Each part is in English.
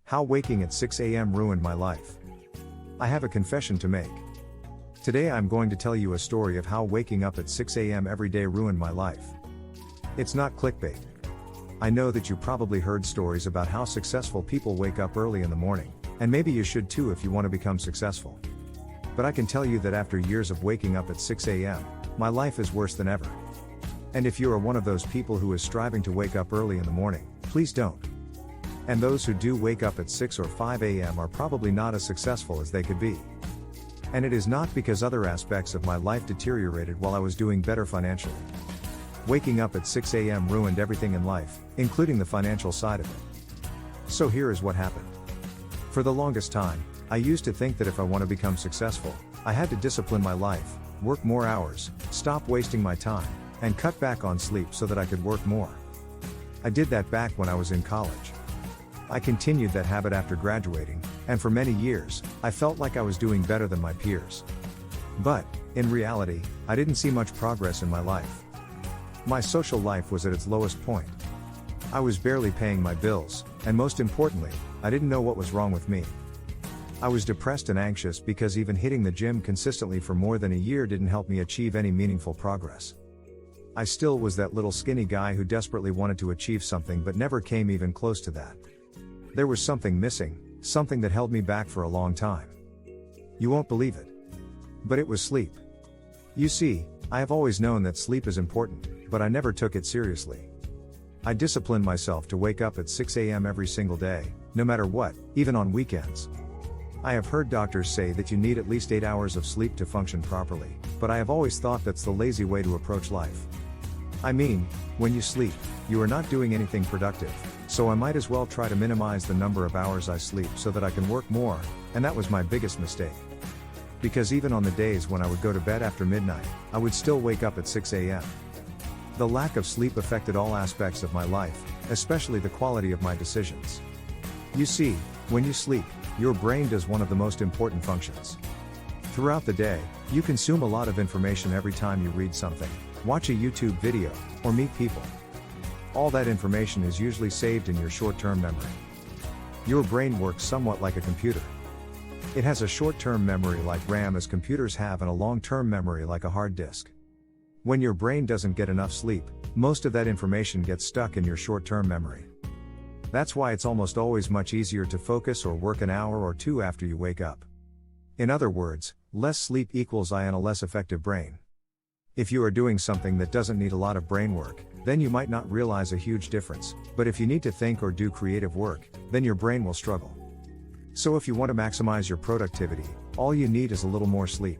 How waking at 6 a.m. ruined my life. I have a confession to make. Today I'm going to tell you a story of how waking up at 6 a.m. every day ruined my life. It's not clickbait. I know that you probably heard stories about how successful people wake up early in the morning, and maybe you should too if you want to become successful. But I can tell you that after years of waking up at 6 a.m., my life is worse than ever. And if you are one of those people who is striving to wake up early in the morning, please don't. And those who do wake up at 6 or 5 a.m. are probably not as successful as they could be. And it is not because other aspects of my life deteriorated while I was doing better financially. Waking up at 6 a.m. ruined everything in life, including the financial side of it. So here is what happened. For the longest time, I used to think that if I want to become successful, I had to discipline my life, work more hours, stop wasting my time, and cut back on sleep so that I could work more. I did that back when I was in college. I continued that habit after graduating, and for many years, I felt like I was doing better than my peers. But, in reality, I didn't see much progress in my life. My social life was at its lowest point. I was barely paying my bills, and most importantly, I didn't know what was wrong with me. I was depressed and anxious because even hitting the gym consistently for more than a year didn't help me achieve any meaningful progress. I still was that little skinny guy who desperately wanted to achieve something but never came even close to that. There was something missing, something that held me back for a long time. You won't believe it. But it was sleep. You see, I have always known that sleep is important, but I never took it seriously. I disciplined myself to wake up at 6 a.m. every single day, no matter what, even on weekends. I have heard doctors say that you need at least 8 hours of sleep to function properly, but I have always thought that's the lazy way to approach life. I mean, when you sleep, you are not doing anything productive, so I might as well try to minimize the number of hours I sleep so that I can work more, and that was my biggest mistake. Because even on the days when I would go to bed after midnight, I would still wake up at 6 a.m. The lack of sleep affected all aspects of my life, especially the quality of my decisions. You see, when you sleep, your brain does one of the most important functions. Throughout the day, you consume a lot of information every time you read something, watch a YouTube video, or meet people. All that information is usually saved in your short-term memory. Your brain works somewhat like a computer. It has a short-term memory like RAM as computers have and a long-term memory like a hard disk. When your brain doesn't get enough sleep, most of that information gets stuck in your short-term memory. That's why it's almost always much easier to focus or work an hour or two after you wake up. In other words, less sleep equals a less effective brain. If you are doing something that doesn't need a lot of brain work, then you might not realize a huge difference, but if you need to think or do creative work, then your brain will struggle. So if you want to maximize your productivity, all you need is a little more sleep.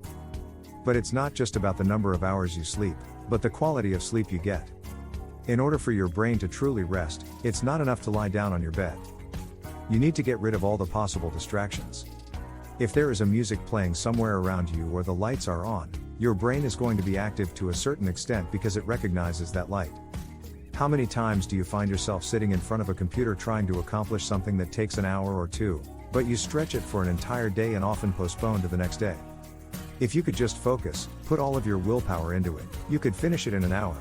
But it's not just about the number of hours you sleep, but the quality of sleep you get. In order for your brain to truly rest, it's not enough to lie down on your bed. You need to get rid of all the possible distractions. If there is a music playing somewhere around you or the lights are on, your brain is going to be active to a certain extent because it recognizes that light. How many times do you find yourself sitting in front of a computer trying to accomplish something that takes an hour or two, but you stretch it for an entire day and often postpone to the next day? If you could just focus, put all of your willpower into it, you could finish it in an hour.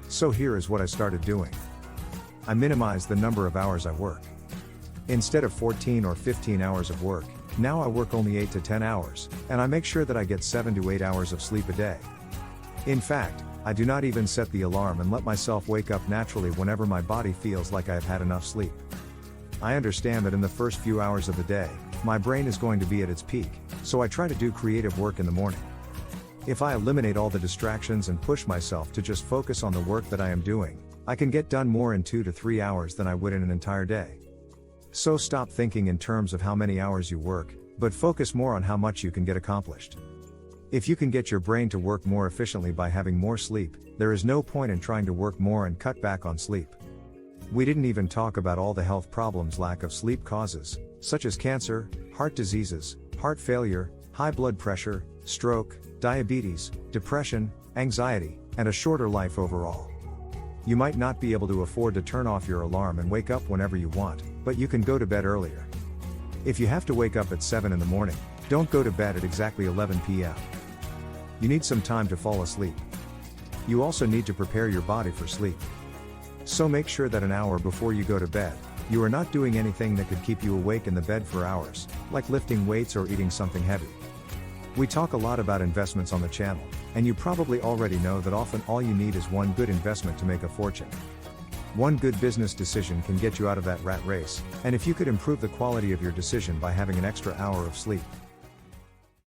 So here is what I started doing. I minimized the number of hours I work. Instead of 14 or 15 hours of work, now I work only 8 to 10 hours, and I make sure that I get 7 to 8 hours of sleep a day. In fact, I do not even set the alarm and let myself wake up naturally whenever my body feels like I have had enough sleep. I understand that in the first few hours of the day, my brain is going to be at its peak, so I try to do creative work in the morning. If I eliminate all the distractions and push myself to just focus on the work that I am doing, I can get done more in 2 to 3 hours than I would in an entire day. So stop thinking in terms of how many hours you work, but focus more on how much you can get accomplished. If you can get your brain to work more efficiently by having more sleep, there is no point in trying to work more and cut back on sleep. We didn't even talk about all the health problems lack of sleep causes, such as cancer, heart diseases, heart failure, high blood pressure, stroke, diabetes, depression, anxiety, and a shorter life overall. You might not be able to afford to turn off your alarm and wake up whenever you want, but you can go to bed earlier. If you have to wake up at 7 in the morning, don't go to bed at exactly 11 p.m. You need some time to fall asleep. You also need to prepare your body for sleep. So make sure that an hour before you go to bed, You are not doing anything that could keep you awake in the bed for hours, like lifting weights or eating something heavy. We talk a lot about investments on the channel, and you probably already know that often all you need is one good investment to make a fortune. One good business decision can get you out of that rat race, and if you could improve the quality of your decision by having an extra hour of sleep,